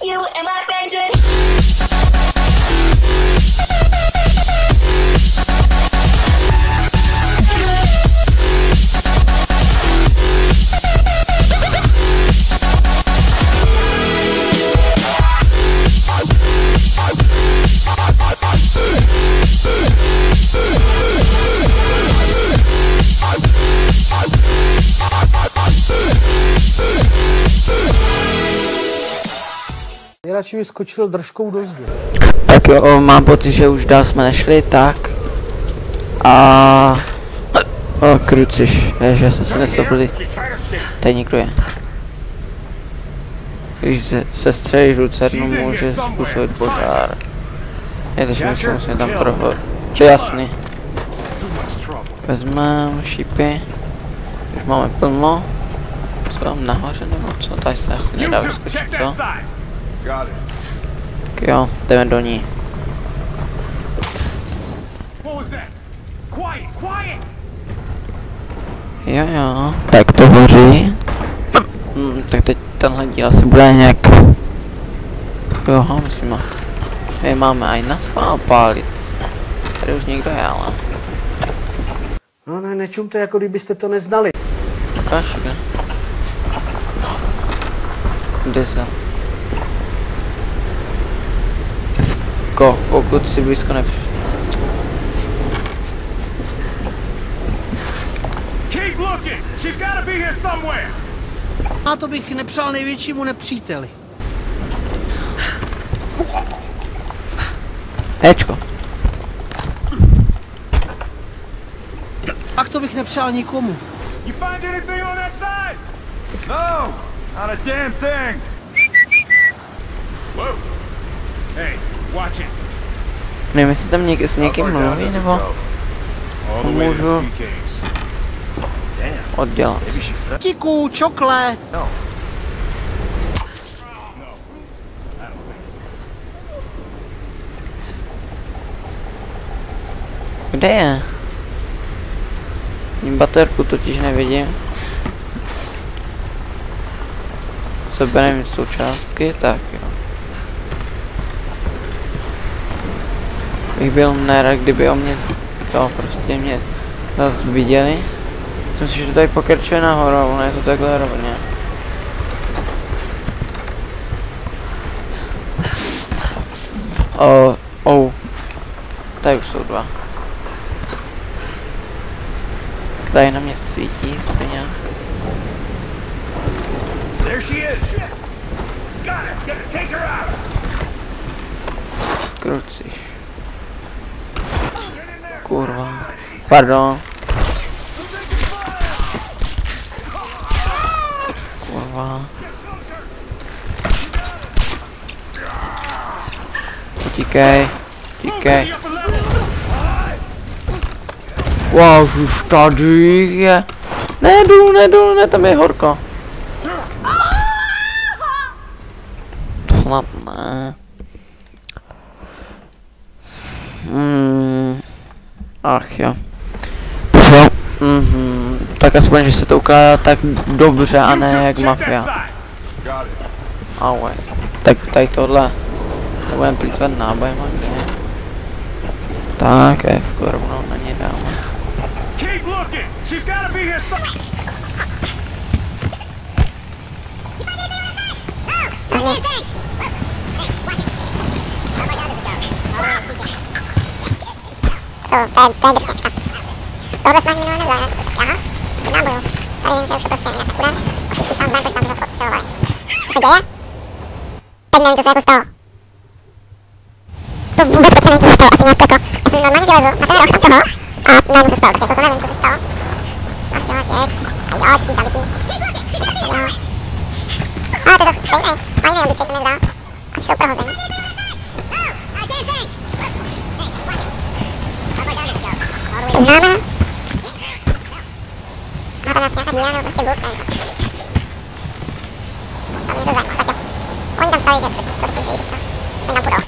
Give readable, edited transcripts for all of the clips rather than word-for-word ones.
You and my basic. Radši vyskočil držkou do zdi. Tak jo, mám pocit, že už dál jsme nešli, tak. A... O, kruciš, že jsem se nestopili. Tady někdo je. Když se střelíš lucernu, může způsobit požár. Je to, že musíme tam prohodit. To je jasný. Vezmeme šípy. Už máme plno. Co tam nahoře nebo co? Tady se asi nedá vyskočit, co? Tak jo, jdeme do ní. Jo jo, tak to hoří. Tak teď tenhle díl asi bude nějak... Jo, myslím, my máme aj na schvál pálit. Tady už někdo je, ale... No ne, nečumte, jako kdybyste to neznali. Ukáž, kde? Kde se? Pokud si blízko nepřišel. A to bych nepřál největšímu nepříteli. Ečko. Tak to bych nepřál nikomu. No, not a damn thing. Whoa. Hey, watch it. Nevím, jestli tam s někým mluví, nebo můžu oddělat. Tiku, čokle. Kde je? Baterku totiž nevidím. Sebereme součástky, tak jo. Bych byl nerad, kdyby o mě to prostě mě zase viděli. Myslím si, že to tady pokračuje nahoru, ono je to takhle rovně. Tady už jsou dva. Tady na mě svítí svině. There she is. Got it. Gotta take her out. Kruciš. Kurva. Pardon. Kurva. Utíkej. Utíkej. Wow, už tady je. Nejdu, ne, tam je horko. To snad ne. Ach jo. Tak aspoň, že se to ukládá tak dobře a ne jak mafia. Ale. Tak tady tohle. Nebudeme plýtvat nábojem, ne? Tak, F rovnou na ně dáme. To je bezpečka. Z tohohle jsme minulé nevzali, aha, k náboju. Tady vím, že už je prostě nějak půjde. A si sám znám, proč tam to zase odstřelovali. Co se děje? Teď nevím, co se jako stalo. To vůbec taky nevím, co se stalo, asi nějak jako... Já jsem normálně vylezl na ten roh tam toho a nevím, co se stalo, tak jako to nevím, co se stalo. Ach jo, teď. A jo, ti zabitý. Jo. A to je to stejnej obličej jsem nezdal. Asi jsou prohození. To známe. Má tam asi nějaká díra nebo prostě buk, nevím co. Mě to zajímá, tak jo. Oni tam psali, že co si když to. Oni tam půjdou.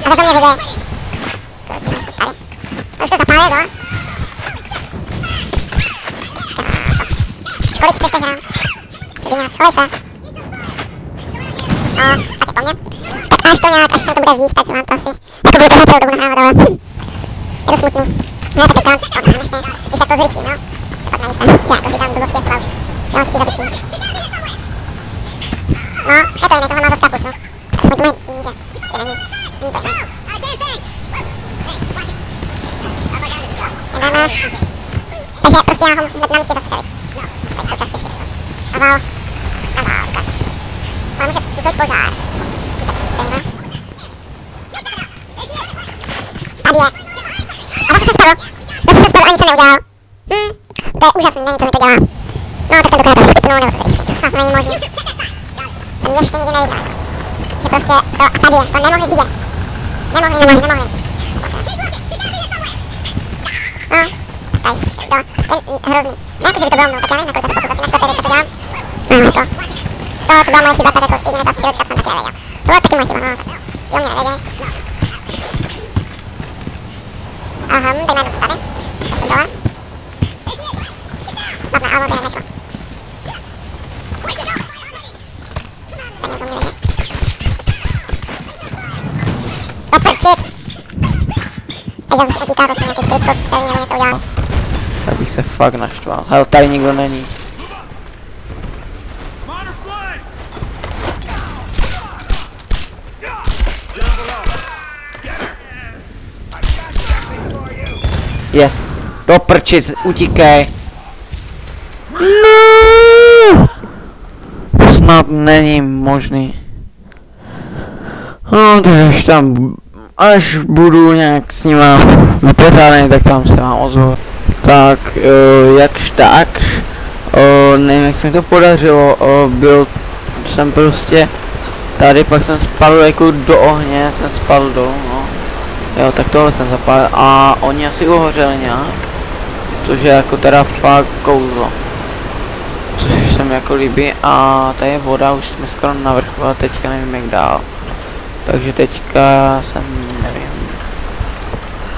A za to mě viděli. Kluci jsou tady. A už to zapálilo, no. Kolik chceš teď hrám? svině, schovej se. No, tak je po mně. Tak až se to bude víc, tak vám to asi, jako bude tohle celou dobu nahrávat, ale je to smutný. No, tak je to, konečně, když tak to zrychlím, no. Se pak najíždám, já to říkám, blbosti, já se už, jo, ty si zabitý. No, je to jiné, tohle má zase kapus, no. Tak aspoň to mají jiný, že prostě není to jiné. Jdeme. Takže prostě já ho musím hned na místě zastřelit. Tady současně všechno. Naval, ukaž. Ale může způsobit požár. Tak se střelíme. Tady je. A zase se spadl. A nic jsem neudělal. To je úžasný, nevím, co mi to dělá. No, tak tentokrát to skipnu, nebo to se rychlí, to snad není možný. Jsem ještě nikdy neviděl. Že prostě to, tady je, to nemohli vidět. Nemohli. No, tady se všechno, ten hrozný. Ne jako, že by to bylo mnou, tak já nevím, nakolik to pokus, asi na čtvrté teďka to dělám. No, jako. To, co byla moje chyba, tak jako jedině ta střílečka jsem taky nevěděl. To byla taky moje chyba, no, tak jo, mě nevěděli. Aha, tak najednou jsem tady. Jsem dole. Snad ne, ale možná nešlo. Stejně to mě nevěděl. Oprčit! Teď zase se utíká, to jsem nějaký krypto střelí nebo něco udělal. Tak bych se fakt naštval. Hele, tady nikdo není. Yes. Do prčic, utíkej. No! Snad není možný. No, takže tam, až budu nějak s nima vypořádaný, tak tam se vám ozvu. Tak, jakž takž, nevím, jak se mi to podařilo, byl jsem prostě tady, pak jsem spadl jako do ohně, jsem spadl dolů, no. Jo, tak tohle jsem zapálil a oni asi uhořeli nějak, což je jako teda fakt kouzlo. Což se mi jako líbí a tady je voda, už jsme skoro na vrchu a teďka nevím jak dál. Takže teďka jsem nevím.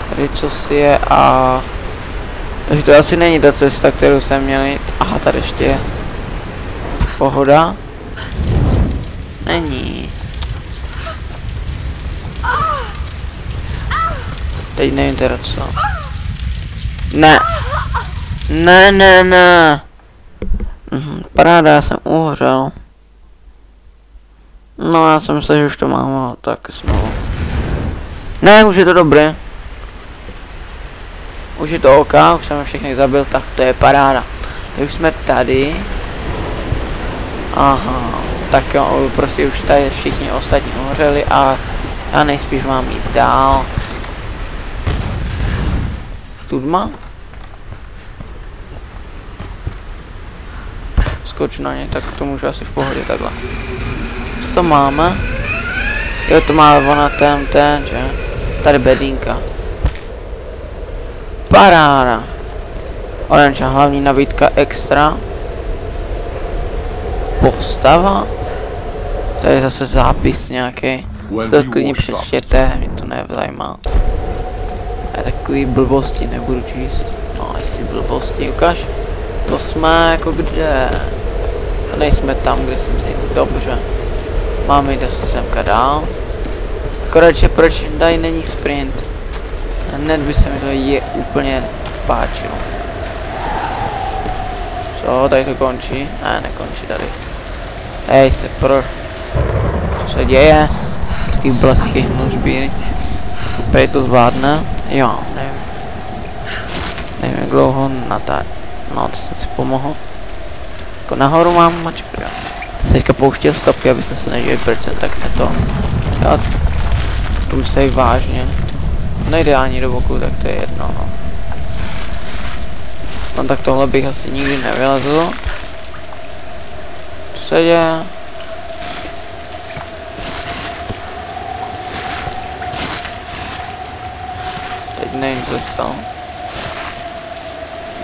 Tady co si je a... Takže to asi není ta cesta, kterou jsem měl jít. Aha, tady ještě je. Pohoda. Není. Teď nevím teda co. Ne. Ne. Paráda, já jsem uhořel. No, já jsem myslel, že už to mám, ale tak znovu. Ne, už je to dobré. Už je to OK, už jsem všechny zabil, tak to je paráda. Tak už jsme tady. Aha, tak jo, prostě už tady všichni ostatní uhořeli a já nejspíš mám jít dál. Tudma? Skoču na ně, tak to můžu asi v pohodě takhle. Co to máme? Jo, to má ona ten, že? Tady bedínka. Paráda. Oranža, hlavní nabídka extra. Postava. Tady je zase zápis nějaký. To klidně přečtěte, mě to nezajímá. A takový blbosti nebudu číst. No, jestli blbosti, ukaž. To jsme jako kde? A nejsme tam, kde jsem si. Dobře. Máme jít asi semka dál. Akorát, proč tady není sprint? Hned by se mi to je úplně páčilo. Co, tady to končí? Ne, nekončí tady. Hej, se pro... Co se děje? Takový blesky, hnužbíry. Prej to zvládne? Jo, nevím. Nevím, jak dlouho natáč. No, to jsem si pomohl. Jako nahoru mám mačku, jo. Teďka pouštěl stopky, abyste se nežili procent, tak ne to. Jo, to myslej vážně. Nejde ani do boku, tak to je jedno, no. No tak tohle bych asi nikdy nevylezl. Co se děje? Teď nevím, co se stalo.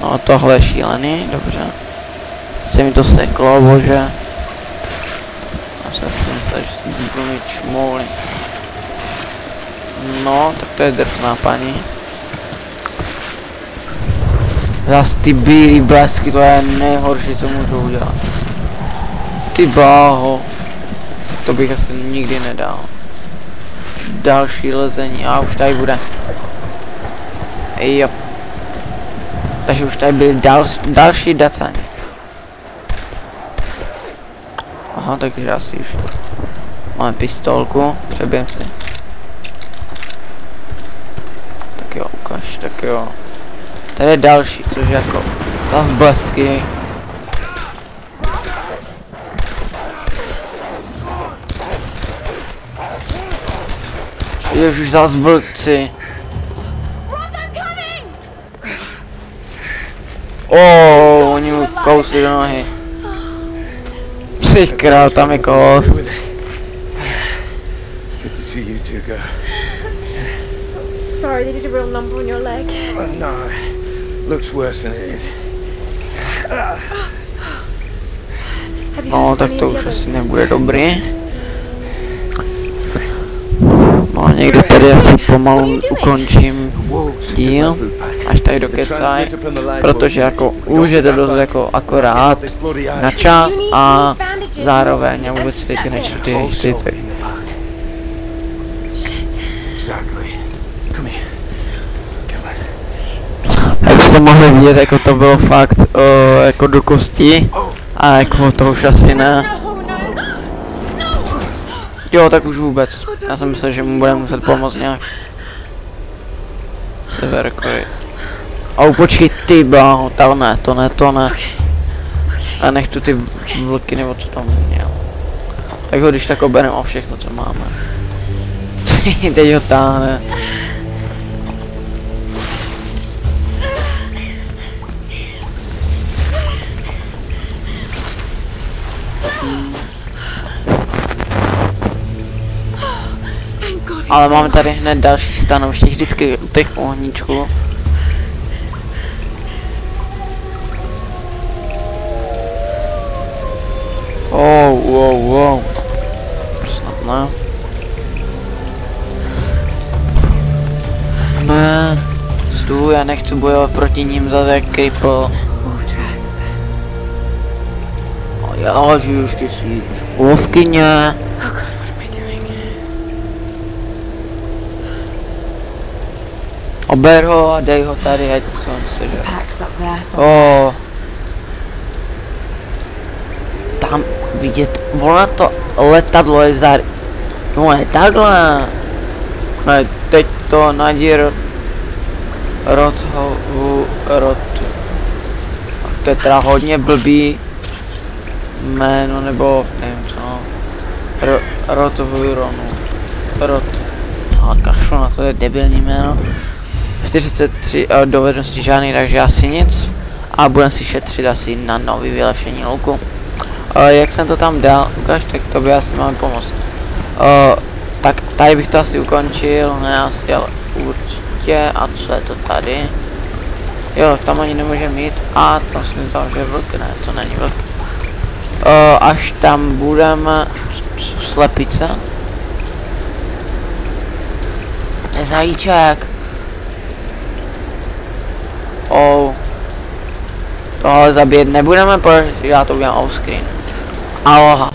No tohle je šílený, dobře. Se mi to seklo, bože. Já jsem si myslel, že si budu mít šmouly. No, tak to je drsná paní. Zas ty bílý blesky, to je nejhorší, co můžu udělat. Ty bláho. To bych asi nikdy nedal. Další lezení a už tady bude. Jo. Takže už tady byly další dacaň. Aha, takže asi už máme pistolku, přeběm si. Tak jo, ukaž, tak jo. Tady je další, což je jako zas blesky. Ježiš, zas vlkci. Oni mu kousli do nohy. Ty král, tam je kos. Good to see you two, girl. Sorry, they did a real number on your leg. No, looks worse than it is. Have you No, heard tak from to any of už the others? asi nebude dobrý. No, někdy tady asi pomalu ukončím díl, až tady dokecaj, protože jako už je to dost jako akorát na čas a zároveň já vůbec si teďka nečtu ty historice. Exactly. Come here. Come on. Jak jste mohli vidět, jako to bylo fakt jako do kosti a jako to už asi ne. Jo, tak už vůbec. Já jsem myslel, že mu bude muset pomoct nějak. Severkory. Au, počkej, ty bláho, to ne. A nech tu ty vlky, nebo co tam měl. Tak ho když tak oberem o všechno, co máme. Teď ho táhne. Ale máme tady hned další stanoviště, vždycky u těch ohníčků. Wow. Snad ne. Ne. Stůj, já nechci bojovat proti ním zase jak cripple. Já žiju ještě si v ovkyně. Ober ho a dej ho tady, ať co on se žere. Tam vidět, ona to letadlo je za... No je takhle. Ne, teď to nadír rot. To je teda hodně blbý jméno, nebo nevím co. Rotvuronu. Ale kašlu na to, je debilní jméno. 43 dovednosti žádný, takže asi nic. A budeme si šetřit asi na nový vylepšení luku. Jak jsem to tam dal, ukáž, tak to by asi máme pomoct. Tak tady bych to asi ukončil, ne asi, ale určitě. A co je to tady? Jo, tam ani nemůžeme mít. A tam si myslím, že je vlk, ne, to není vlk. Až tam budeme slepice. Zajíček. Tohle zabít nebudeme, protože já to udělám off screen. Aloha.